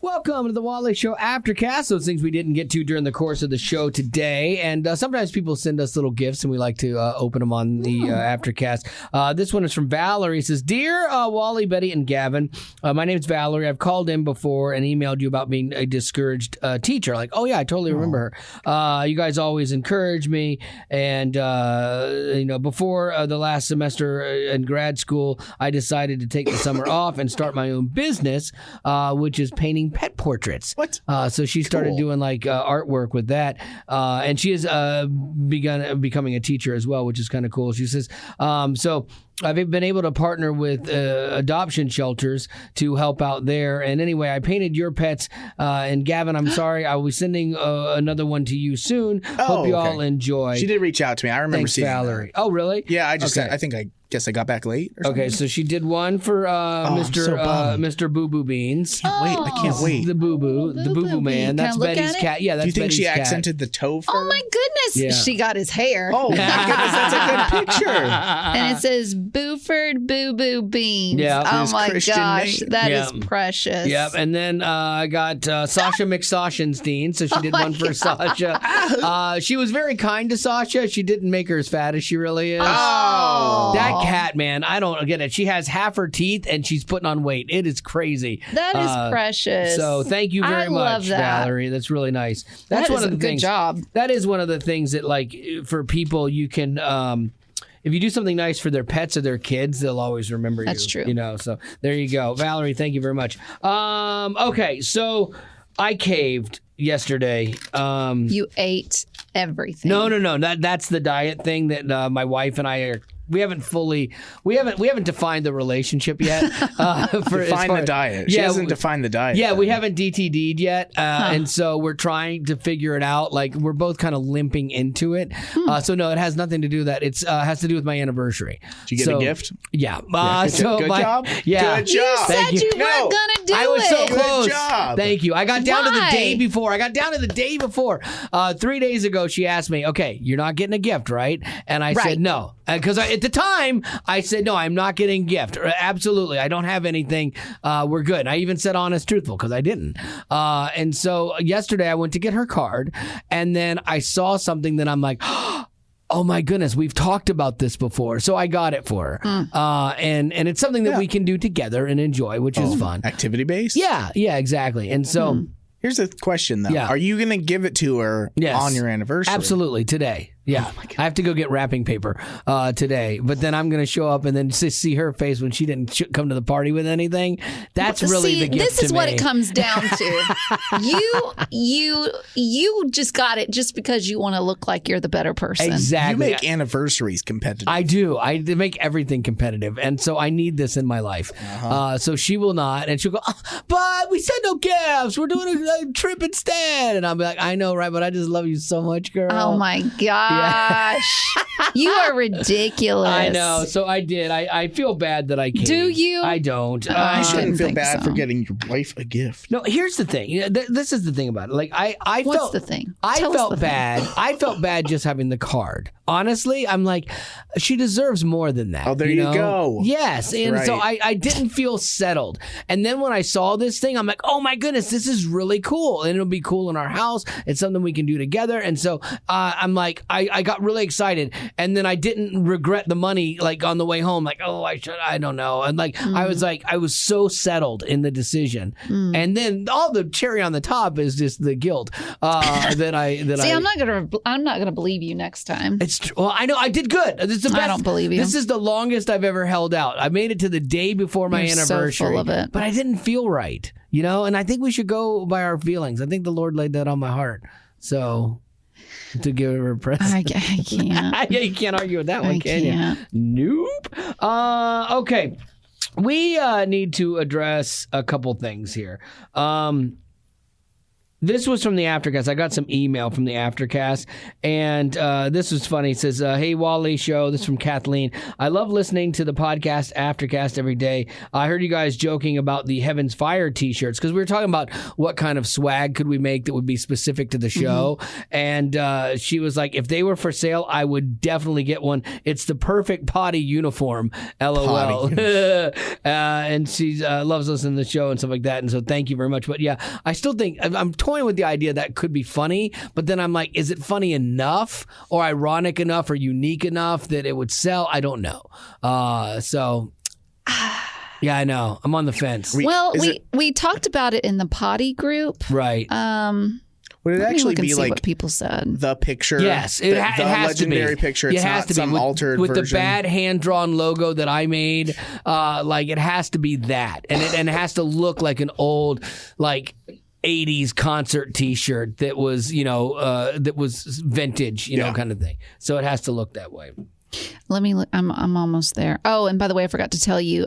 Welcome to the Wally Show Aftercast. Those things we didn't get to during the course of the show today. And sometimes people send us little gifts, and we like to open them on the Aftercast. This one is from Valerie. It says, Dear Wally, Betty, and Gavin, my name is Valerie. I've called in before and emailed you about being a discouraged teacher. Like, oh, yeah, I totally remember her. You guys always encourage me. And, before the last semester in grad school, I decided to take the summer off and start my own business, which is painting pet portraits. What? So she started doing artwork with that, and she has begun becoming a teacher as well, which is kind of cool. She says, so I've been able to partner with adoption shelters to help out there. And anyway, I painted your pets. And Gavin, I'm sorry, I will be sending another one to you soon. Hope you all enjoy. She did reach out to me. I remember seeing Valerie. That. Oh, really? Yeah, I guess I got back late. Or something. Okay, so she did one for Mr. Boo Boo Beans. I can't wait. The Boo Boo Man. That's Betty's cat. Yeah, that's Betty's cat. Do you think she accented the toe for? Oh my goodness! Yeah. She got his hair. Oh my goodness, that's a good picture. And it says Buford Boo Boo Beans. Yeah. Oh my Christian gosh, name. that is precious. Yep. And then I got Sasha McSauchenstein, so she did one for Sasha. She was very kind to Sasha. She didn't make her as fat as she really is. Oh, that cat, man, I don't get it. She has half her teeth and she's putting on weight. It is crazy. That is precious. So thank you very much, love that. Valerie. That's really nice. That's that one is of the a good things. Job. That is one of the things that, like, for people, you can. If you do something nice for their pets or their kids, they'll always remember you. That's true. So there you go. Valerie, thank you very much. Okay, so I caved yesterday. You ate everything. No. That's the diet thing that my wife and I are. We haven't defined the relationship yet. Define the diet. She hasn't defined the diet. Yeah, we haven't DTD'd yet. And so we're trying to figure it out. Like, we're both kind of limping into it. So no, it has nothing to do with that. It has to do with my anniversary. Did you get a gift? Yeah. Good job. Yeah. Good job. You said you weren't going to do it. I was so close. Good job. Thank you. I got down to the Why? day before. 3 days ago, she asked me, okay, you're not getting a gift, right? And I said no. Because at the time, I said, no, I'm not getting a gift. Absolutely. I don't have anything. We're good. I even said honest, truthful, because I didn't. And so yesterday, I went to get her card, and then I saw something that I'm like, oh my goodness, we've talked about this before. So I got it for her. And it's something that we can do together and enjoy, which is fun. Activity-based? Yeah, exactly. And so... Here's a question, though. Yeah. Are you going to give it to her on your anniversary? Absolutely, today. Yeah, I have to go get wrapping paper today, but then I'm going to show up and then see her face when she didn't come to the party with anything. That's really the gift this is to what me. it comes down to. You just got it just because you want to look like you're the better person. Exactly. You make anniversaries competitive. I do. I make everything competitive, and so I need this in my life. So she will not, and she'll go, but we said no gifts. We're doing a trip instead. And I'll be like, I know, right? But I just love you so much, girl. Oh my God. Gosh, you are ridiculous. I know. So I did. I feel bad that I can't. Do you? I don't. You shouldn't feel bad for getting your wife a gift. No, here's the thing. This is the thing about it. Like I What's felt the thing? I felt bad. I felt bad just having the card. Honestly, I'm like, she deserves more than that. Oh, there you go. Yes. And so I didn't feel settled. And then when I saw this thing, I'm like, oh my goodness, this is really cool. And it'll be cool in our house. It's something we can do together. And so I'm like, I got really excited. And then I didn't regret the money, like, on the way home. Like, oh, I don't know. And like, I was so settled in the decision. And then all the cherry on the top is just the guilt I'm not gonna believe you next time. Well, I know I did good. This is the best. I don't believe you. This is the longest I've ever held out. I made it to the day before my anniversary. So full of it. But I didn't feel right, And I think we should go by our feelings. I think the Lord laid that on my heart. So to give her a present. I can't. Yeah, you can't argue with that one, can you? Nope. Okay. We need to address a couple things here. This was from the Aftercast. I got some email from the Aftercast, and this was funny. It says, "Hey, Wally show." This is from Kathleen. "I love listening to the podcast Aftercast every day. I heard you guys joking about the Heaven's Fire T-shirts because we were talking about what kind of swag could we make that would be specific to the show, and she was like, if they were for sale, I would definitely get one. It's the perfect potty uniform. LOL." And she loves listening to the show and stuff like that, and so thank you very much. But yeah, I still think I'm toying with the idea that could be funny, but then I'm like, is it funny enough or ironic enough or unique enough that it would sell? I don't know. So yeah, I know. I'm on the fence. We talked about it in the potty group. Right. Would it actually be like what people said? The picture? Yes, it has legendary to be. Picture. It's has not to some be. altered with version. The bad hand-drawn logo that I made. Like it has to be that, and it has to look like an old 80s concert T-shirt that was that was vintage, kind of thing. So it has to look that way. Let me look. I'm almost there. Oh, and by the way, I forgot to tell you.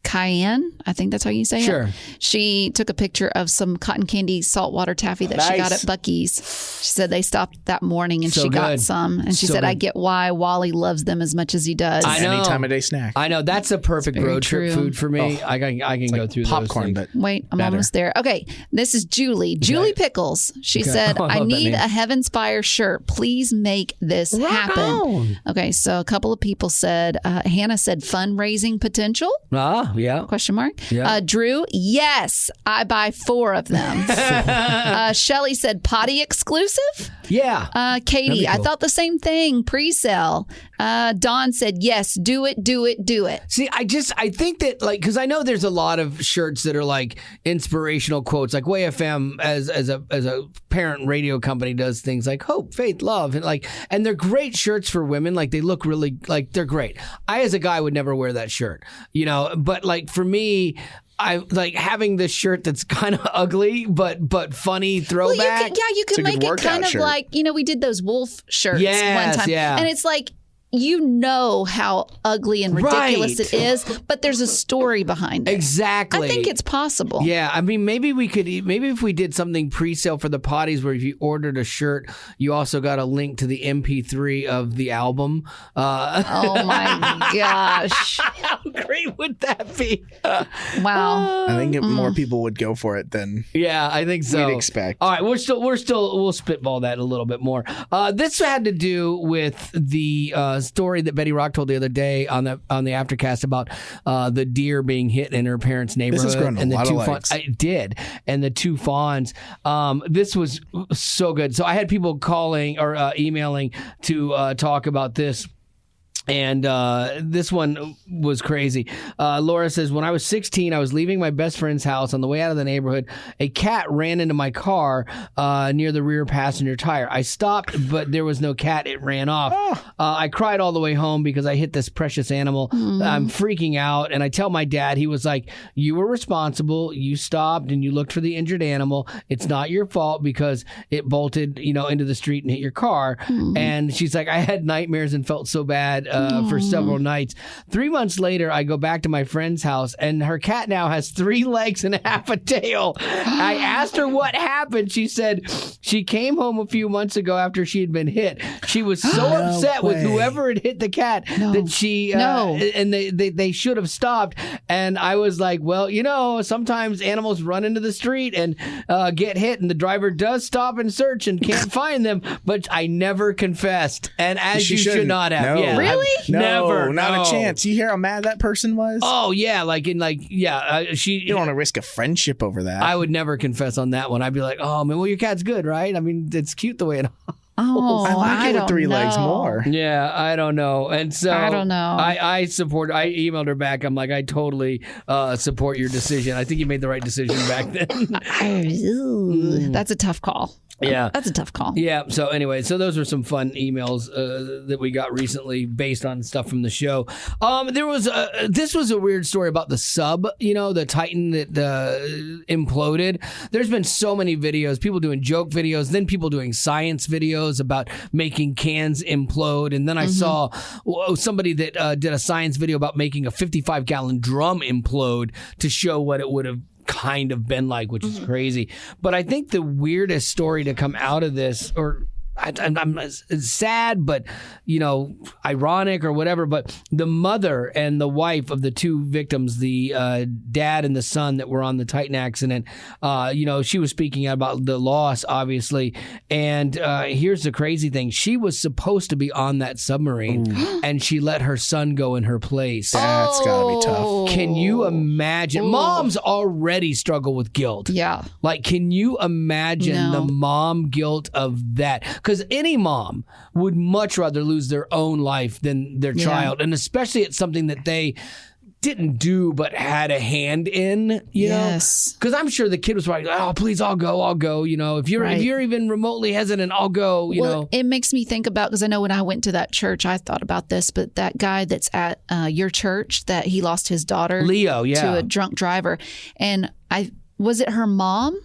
Cayenne, I think that's how you say it. She took a picture of some cotton candy saltwater taffy that she got at Buc-ee's. She said they stopped that morning and she got some. And she said, I get why Wally loves them as much as he does. I know. Any time of day snack. I know. That's a perfect road trip food for me. I can go through popcorn, those but wait, I'm almost there. Okay, this is Julie. Julie Pickles. She said, I need a Heaven's Fire shirt. Please make this happen. Okay, so a couple of people said, Hannah said fundraising potential. Yeah. Question mark. Yeah. Drew, yes, I buy 4 of them. Shelly said potty exclusive. Yeah. Katie, cool. I thought the same thing. Pre-sale. Dawn said yes, do it. See, I think that because I know there's a lot of shirts that are like inspirational quotes, like Way FM as a parent radio company does things like hope, faith, love, and they're great shirts for women. Like they look really they're great. I as a guy would never wear that shirt, but for me, I like having this shirt that's kind of ugly but funny throwback. Well, you could make it kind of shirt. Like we did those wolf shirts one time, and it's like how ugly and ridiculous it is, but there's a story behind it. Exactly. I think it's possible. Yeah, I mean, maybe if we did something pre-sale for the potties where if you ordered a shirt, you also got a link to the MP3 of the album. Oh my gosh. How great would that be? Wow. I think more people would go for it than I think so. We'd expect. All right, we'll spitball that a little bit more. This had to do with the story that Betty Rock told the other day on the Aftercast about the deer being hit in her parents' neighborhood. This has grown a lot of legs. It did, and the 2 fawns. This was so good. So I had people calling or emailing to talk about this. And this one was crazy. Laura says, when I was 16, I was leaving my best friend's house. On the way out of the neighborhood, a cat ran into my car near the rear passenger tire. I stopped, but there was no cat. It ran off. I cried all the way home because I hit this precious animal. I'm freaking out. And I tell my dad, he was like, you were responsible. You stopped and you looked for the injured animal. It's not your fault because it bolted, into the street and hit your car. And she's like, I had nightmares and felt so bad for several nights. 3 months later, I go back to my friend's house, and her cat now has 3 legs and half a tail. I asked her what happened. She said she came home a few months ago after she had been hit. She was so upset with whoever had hit the cat that she and they should have stopped. And I was like, well, sometimes animals run into the street and get hit, and the driver does stop and search and can't find them. But I never confessed, and as you should not have. No. Yeah, really? Never, not a chance. You hear how mad that person was? Oh yeah, she. You don't want to risk a friendship over that. I would never confess on that one. I'd be like, oh man, well your cat's good, right? I mean, it's cute the way it. Oh, I like it with 3 legs more. Yeah, I don't know. And so I don't know. I emailed her back. I'm like, I totally support your decision. I think you made the right decision back then. That's a tough call. Yeah. That's a tough call. Yeah. So anyway, those were some fun emails that we got recently based on stuff from the show. This was a weird story about the sub, the Titan that imploded. There's been so many videos, people doing joke videos, then people doing science videos about making cans implode. And then I saw somebody that did a science video about making a 55-gallon drum implode to show what it would have kind of been like, which is crazy. But I think the weirdest story to come out of this, or it's sad, but ironic or whatever. But the mother and the wife of the two victims, the dad and the son that were on the Titan accident, she was speaking about the loss, obviously. And here's the crazy thing: she was supposed to be on that submarine, and she let her son go in her place. That's gotta be tough. Can you imagine? Moms already struggle with guilt. Yeah. Like, can you imagine the mom guilt of that? Because any mom would much rather lose their own life than their child. And especially it's something that they didn't do but had a hand in, you know? Because I'm sure the kid was like, oh, please, I'll go. If you're even remotely hesitant, I'll go, you know. It makes me think about, because I know when I went to that church, I thought about this, but that guy that's at your church, that he lost his daughter, Leo, to a drunk driver. And was it her mom?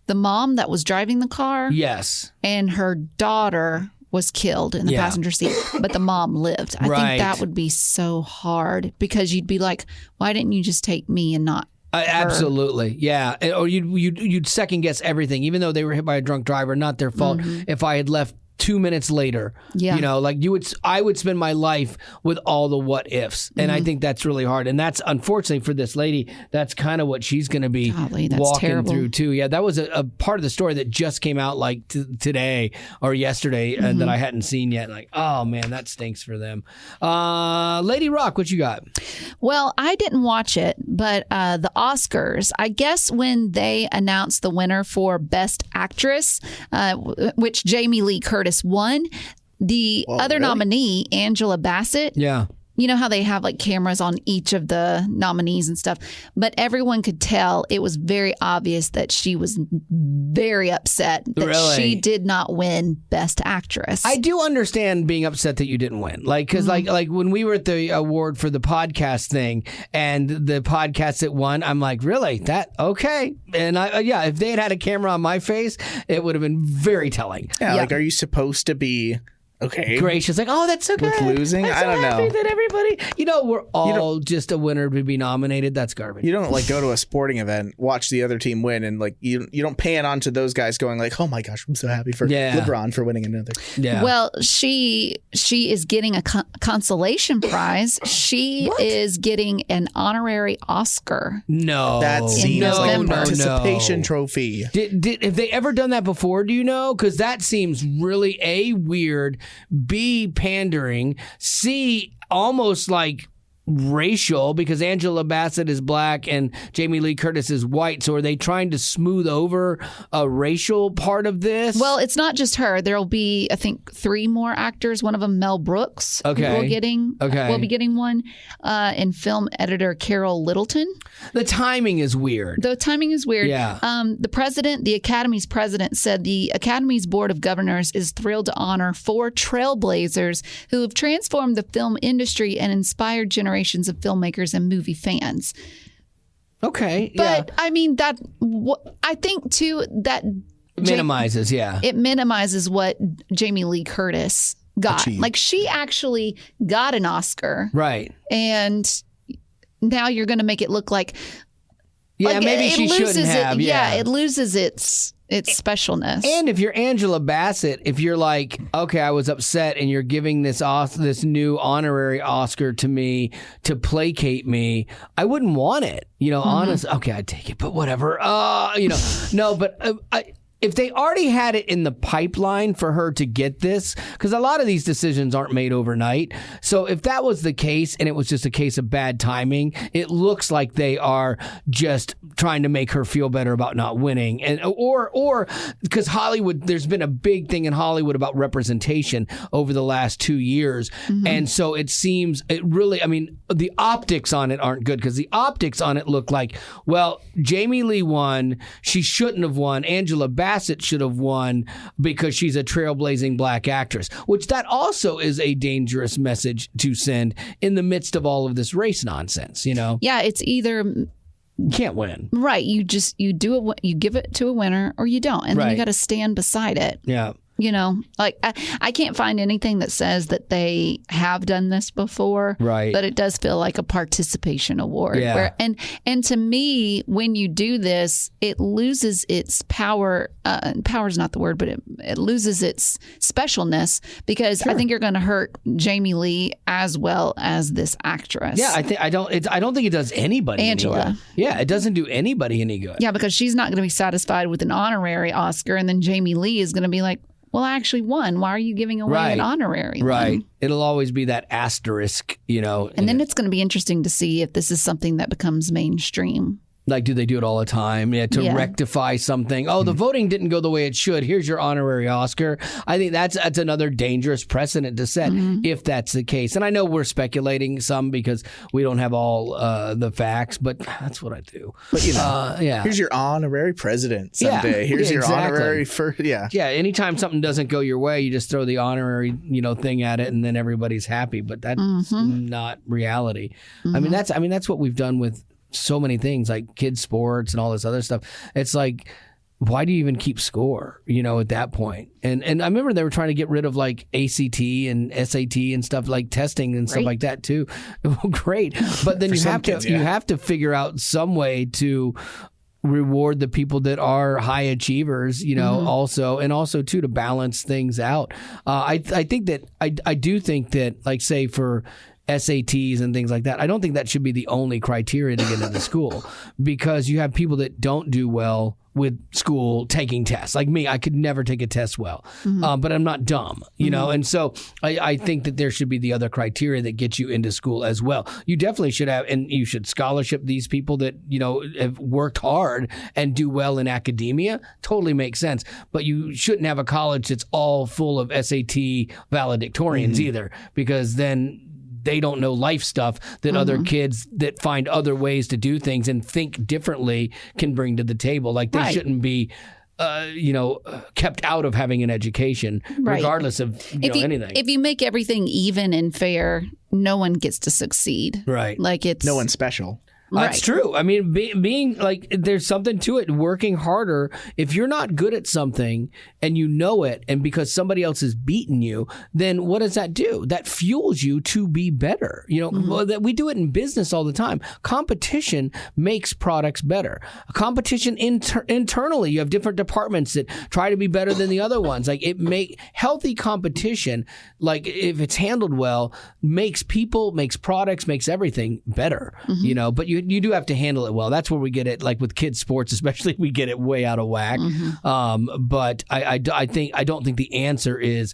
The mom that was driving the car? Yes. And her daughter was killed in the passenger seat, but the mom lived. I think that would be so hard, because you'd be like, why didn't you just take me and not her? Absolutely. Yeah. Or you'd second guess everything, even though they were hit by a drunk driver, not their fault. If I had left 2 minutes later, I would spend my life with all the what ifs. And I think that's really hard. And that's, unfortunately for this lady, that's kind of what she's going to be walking through too. Yeah, that was a part of the story that just came out like today or yesterday that I hadn't seen yet. Like, oh man, that stinks for them. Lady Rock, what you got? Well, I didn't watch it, but the Oscars, I guess when they announced the winner for Best Actress, which Jamie Lee Curtis won, the other nominee, Angela Bassett. Yeah. You know how they have like cameras on each of the nominees and stuff, but everyone could tell it was very obvious that she was very upset that she did not win Best Actress. I do understand being upset that you didn't win. Like, because like when we were at the award for the podcast thing and the podcast that won, I'm like, really? That okay? And if they had a camera on my face, it would have been very telling. Yeah, like, are you supposed to be gracious, like, oh, that's so good. With losing, I don't know that everybody, we're all just a winner to be nominated. That's garbage. You don't like go to a sporting event, watch the other team win, and like you don't pan onto those guys going like, oh my gosh, I'm so happy for LeBron for winning another. Yeah. Well, she is getting a consolation prize. She is getting an honorary Oscar. No, that seems like a participation trophy. Have they ever done that before? Do you know? Because that seems really weird. B, pandering. C, almost like racial, because Angela Bassett is black and Jamie Lee Curtis is white. So are they trying to smooth over a racial part of this? Well, it's not just her. There'll be, I think, 3 more actors. One of them, Mel Brooks, will be getting one, and film editor Carol Littleton. The timing is weird. Yeah. The Academy's president said the Academy's Board of Governors is thrilled to honor 4 trailblazers who have transformed the film industry and inspired generations of filmmakers and movie fans. Okay. But I mean, I think too that minimizes, it minimizes what Jamie Lee Curtis got. Achieved. Like, she actually got an Oscar. Right. And now you're going to make it look like maybe she shouldn't have. It loses its specialness. And if you're Angela Bassett, if you're like, okay, I was upset, and you're giving this new honorary Oscar to me to placate me, I wouldn't want it. Honestly, okay, I'd take it, but whatever. No, but if they already had it in the pipeline for her to get this, because a lot of these decisions aren't made overnight. So if that was the case and it was just a case of bad timing, it looks like they are just trying to make her feel better about not winning. And or because Hollywood, there's been a big thing in Hollywood about representation over the last 2 years. And so it seems the optics on it aren't good, because the optics on it look like, well, Jamie Lee won. She shouldn't have won. Angela Bassett should have won because she's a trailblazing black actress, which that also is a dangerous message to send in the midst of all of this race nonsense, Yeah, it's either... You can't win. Right. You give it to a winner or you don't. And then you got to stand beside it. Yeah. Like I can't find anything that says that they have done this before. Right. But it does feel like a participation award. Yeah. And to me, when you do this, it loses its power. Power is not the word, but it loses its specialness because I think you're going to hurt Jamie Lee as well as this actress. Yeah, I don't think it does anybody Angela. any good. Yeah, it doesn't do anybody any good. Yeah, because she's not going to be satisfied with an honorary Oscar, and then Jamie Lee is going to be like, well, I actually won. Why are you giving away an honorary one? Right. It'll always be that asterisk, And then it's going to be interesting to see if this is something that becomes mainstream. Like, do they do it all the time? Yeah, to rectify something. Oh, the voting didn't go the way it should. Here's your honorary Oscar. I think that's another dangerous precedent to set if that's the case. And I know we're speculating some because we don't have all the facts, but that's what I do. But here's your honorary president someday. Here's your honorary Yeah. Anytime something doesn't go your way, you just throw the honorary thing at it, and then everybody's happy. But that's not reality. I mean, that's what we've done with so many things like kids sports and all this other stuff. It's like, why do you even keep score, at that point? And I remember they were trying to get rid of like ACT and SAT and stuff like testing and stuff like that too. Great. But then you have to figure out some way to reward the people that are high achievers, also too, to balance things out. I think that I do think that, like, say for SATs and things like that, I don't think that should be the only criteria to get into school, because you have people that don't do well with school taking tests. Like me, I could never take a test well, but I'm not dumb, and so I think that there should be the other criteria that get you into school as well. You definitely should have, and you should scholarship these people that, have worked hard and do well in academia. Totally makes sense. But you shouldn't have a college that's all full of SAT valedictorians either, because then they don't know life stuff that other kids that find other ways to do things and think differently can bring to the table. Like, they shouldn't be, kept out of having an education, regardless of anything. If you make everything even and fair, no one gets to succeed. Right. Like, it's no one's special. That's true. I mean, being like, there's something to it. Working harder. If you're not good at something and you know it, and because somebody else has beaten you, then what does that do? That fuels you to be better. We do it in business all the time. Competition makes products better. Competition internally, you have different departments that try to be better than the other ones. Like, healthy competition, like, if it's handled well, makes people, makes products, makes everything better. But you do have to handle it well. That's where we get it, like with kids sports especially, we get it way out of whack. But I don't think the answer is,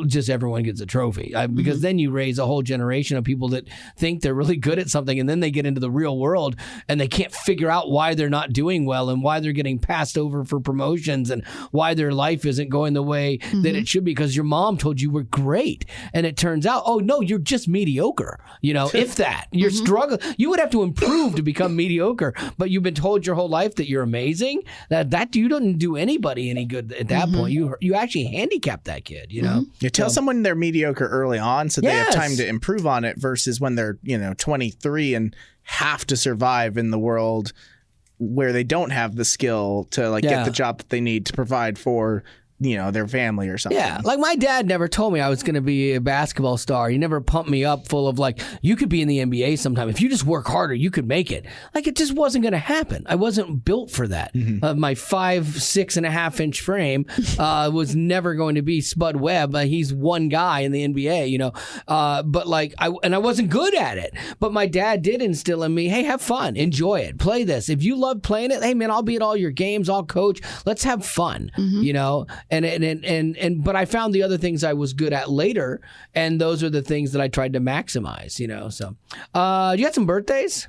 just everyone gets a trophy, because then you raise a whole generation of people that think they're really good at something, and then they get into the real world and they can't figure out why they're not doing well and why they're getting passed over for promotions and why their life isn't going the way that it should be, because your mom told you were great, and it turns out, oh no, you're just mediocre. If that, you're struggling. You would have to improve to become mediocre, but you've been told your whole life that you're amazing. That you don't do anybody any good at that point. You actually handicap that kid. You tell someone they're mediocre early on, so they have time to improve on it, versus when they're 23 and have to survive in the world where they don't have the skill to get the job that they need to provide for their family or something. Yeah, like my dad never told me I was going to be a basketball star. He never pumped me up full of like, you could be in the NBA sometime. If you just work harder, you could make it. Like, it just wasn't going to happen. I wasn't built for that. My 6.5 inch frame was never going to be Spud Webb. He's one guy in the NBA, but like, I wasn't good at it. But my dad did instill in me, hey, have fun, enjoy it, play this. If you love playing it, hey man, I'll be at all your games, I'll coach. Let's have fun, And but I found the other things I was good at later, and those are the things that I tried to maximize, So, you got some birthdays?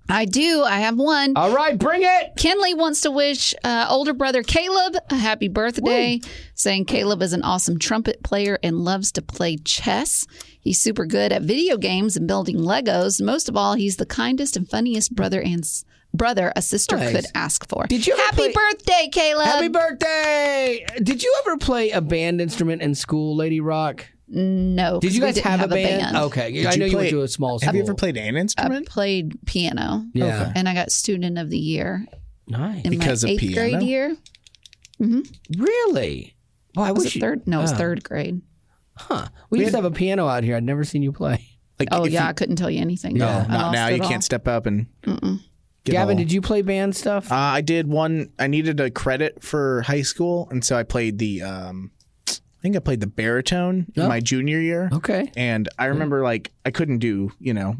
I do. I have one. All right, bring it. Kenley wants to wish older brother Caleb a happy birthday, saying Caleb is an awesome trumpet player and loves to play chess. He's super good at video games and building Legos. Most of all, he's the kindest and funniest brother a sister could ask for. Did you Happy birthday, Caleb. Happy birthday. Did you ever play a band instrument in school, Lady Rock? No. Did you guys have a band? Okay. I know you went to a small school. Have you ever played an instrument? I played piano. Yeah. Okay. And I got student of the year. Nice. In because my of 8th piano? grade year. Really? Well, was it third? No, it was third grade. Huh. We used to have a piano out here. I'd never seen you play. Like, I couldn't tell you anything. No, not now. You can't step up and. Gavin, did you play band stuff? I did one. I needed a credit for high school, and so I played the. I think I played the baritone in my junior year. Okay. And I remember I couldn't do,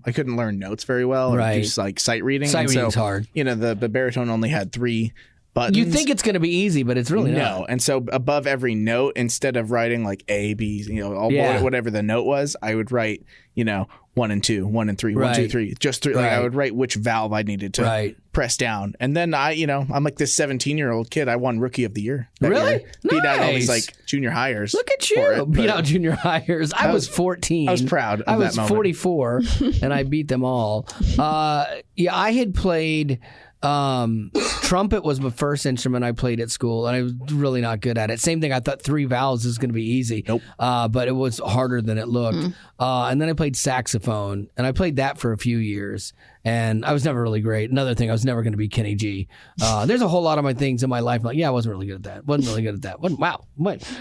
I couldn't learn notes very well. Or Right. just like sight reading. Sight reading's hard. The baritone only had 3 buttons. You think it's going to be easy, but it's really not. No. And so above every note, instead of writing like A, B, whatever the note was, I would write, 1 and 2, 1 and 3, 1, 2, 3, just 3. Like I would write which valve I needed to press down. And then I'm like this 17-year-old kid. I won Rookie of the Year. Really? Year. Beat out all these like junior hires. Look at you. Beat out junior hires. I was 14. I was proud of I was that moment. 44 and I beat them all. I had played trumpet was my first instrument I played at school, and I was really not good at it. Same thing. I thought 3 valves is going to be easy. Nope. But it was harder than it looked. And then I played saxophone, and I played that for a few years. And I was never really great. Another thing, I was never going to be Kenny G. There's a whole lot of my things in my life. I'm like, I wasn't really good at that. Wasn't really good at that. Wow.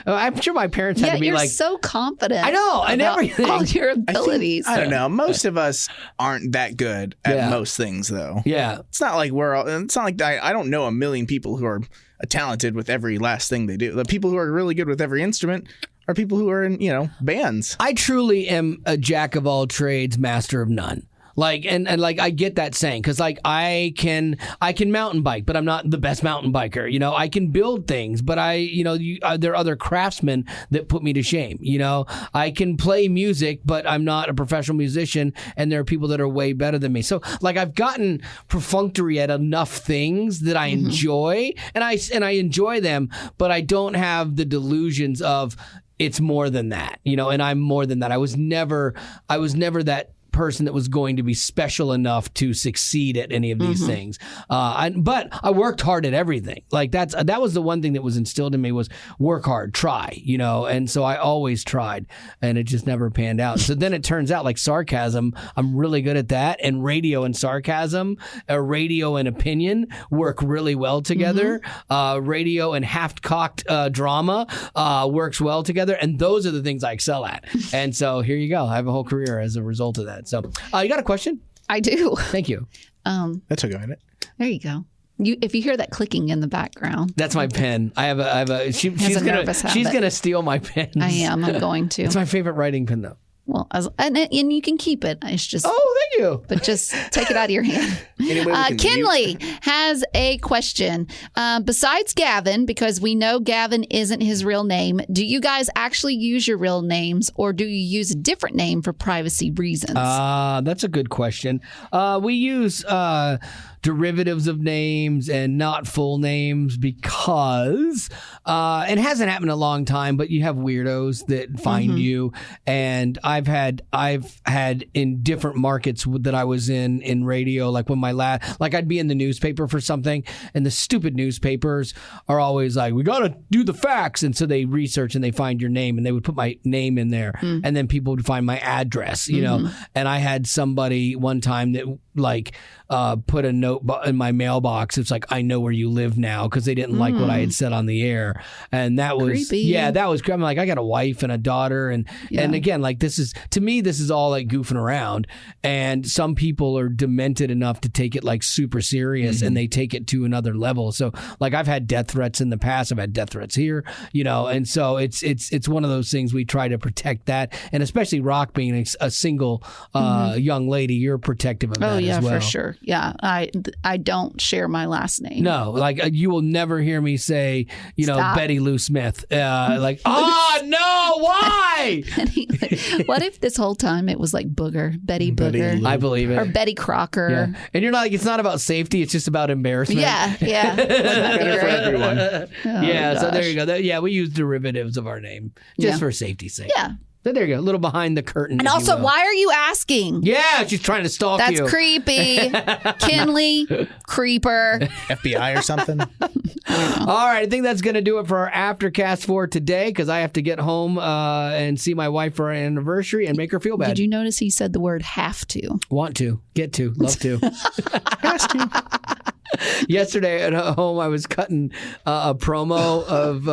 I'm sure my parents had to be you're like, so confident. I know, and everything. All your abilities. I don't know. Most of us aren't that good at most things, though. Yeah. It's not like I don't know a million people who are talented with every last thing they do. The people who are really good with every instrument are people who are in, bands. I truly am a jack of all trades, master of none. Like, and I get that saying, because like I can mountain bike, but I'm not the best mountain biker. I can build things, but there are other craftsmen that put me to shame. I can play music, but I'm not a professional musician, and there are people that are way better than me. So like I've gotten perfunctory at enough things that I enjoy, and I enjoy them, but I don't have the delusions of it's more than that, and I'm more than that. I was never that person that was going to be special enough to succeed at any of these things. But I worked hard at everything. Like that was the one thing that was instilled in me was work hard, try, and so I always tried, and it just never panned out. So then it turns out like sarcasm, I'm really good at that, and radio and sarcasm, radio and opinion work really well together. Radio and half-cocked drama works well together, and those are the things I excel at. And so here you go. I have a whole career as a result of that. So, you got a question? I do. Thank you. That took a minute. There you go. If you hear that clicking in the background, that's my pen. I have a. She's gonna steal my pen. I am. I'm going to. It's my favorite writing pen, though. Well, and you can keep it. It's just. Oh, thank you. But just take it out of your hand. Kinley has a question. Besides Gavin, because we know Gavin isn't his real name, do you guys actually use your real names, or do you use a different name for privacy reasons? That's a good question. We use derivatives of names and not full names because it hasn't happened in a long time, but you have weirdos that find you, and I've had in different markets that I was in radio, like when I'd be in the newspaper for something, and the stupid newspapers are always like, we gotta do the facts, and so they research and they find your name, and they would put my name in there, and then people would find my address, and I had somebody one time that put a note in my mailbox. It's like, I know where you live now, because they didn't like what I had said on the air, and that was creepy. That was. I'm like, I got a wife and a daughter, and again, like this is all like goofing around, and some people are demented enough to take it like super serious, and they take it to another level. So like I've had death threats in the past. I've had death threats here, and so it's one of those things we try to protect that, and especially Rock being a single young lady, you're protective of that as well. For sure. Yeah, I don't share my last name. No, like you will never hear me say, Stop. Betty Lou Smith. Like, oh no, why? What if this whole time it was like Betty Booger? I believe it. Or Betty Crocker. Yeah. And you're not like, it's not about safety, it's just about embarrassment. Yeah. Wouldn't that be For great? everyone. So there you go. We use derivatives of our name just for safety's sake. Yeah. So there you go. A little behind the curtain. And also, why are you asking? Yeah, she's trying to stalk you. That's creepy. Kinley, creeper. FBI or something. All right, I think that's going to do it for our Aftercast for today, because I have to get home and see my wife for our anniversary and make her feel bad. Did you notice he said the word have to? Want to, get to, love to. Has to. Yesterday at home, I was cutting a promo of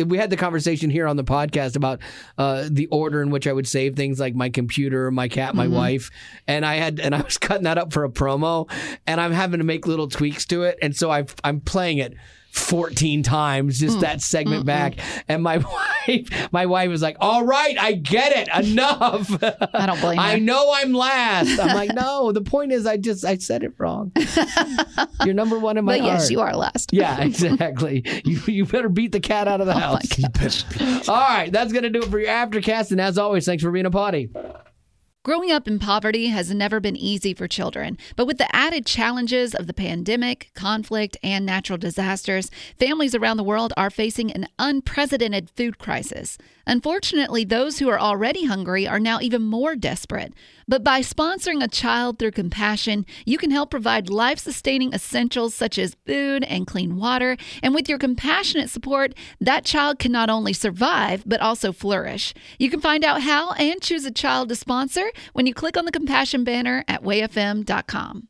we had the conversation here on the podcast about the order in which I would save things like my computer, my cat, my wife, and I was cutting that up for a promo, and I'm having to make little tweaks to it, and so I'm playing it 14 times, just that segment back. And my wife was like, all right, I get it. Enough. I don't blame her. I know I'm last. I'm like, no, the point is I said it wrong. You're number one in my heart. But yes, you are last. Yeah, exactly. You better beat the cat out of the house. All right, that's going to do it for your Aftercast. And as always, thanks for being a potty. Growing up in poverty has never been easy for children, but with the added challenges of the pandemic, conflict, and natural disasters, families around the world are facing an unprecedented food crisis. Unfortunately, those who are already hungry are now even more desperate. But by sponsoring a child through compassion, you can help provide life-sustaining essentials such as food and clean water. And with your compassionate support, that child can not only survive, but also flourish. You can find out how and choose a child to sponsor when you click on the compassion banner at wayfm.com.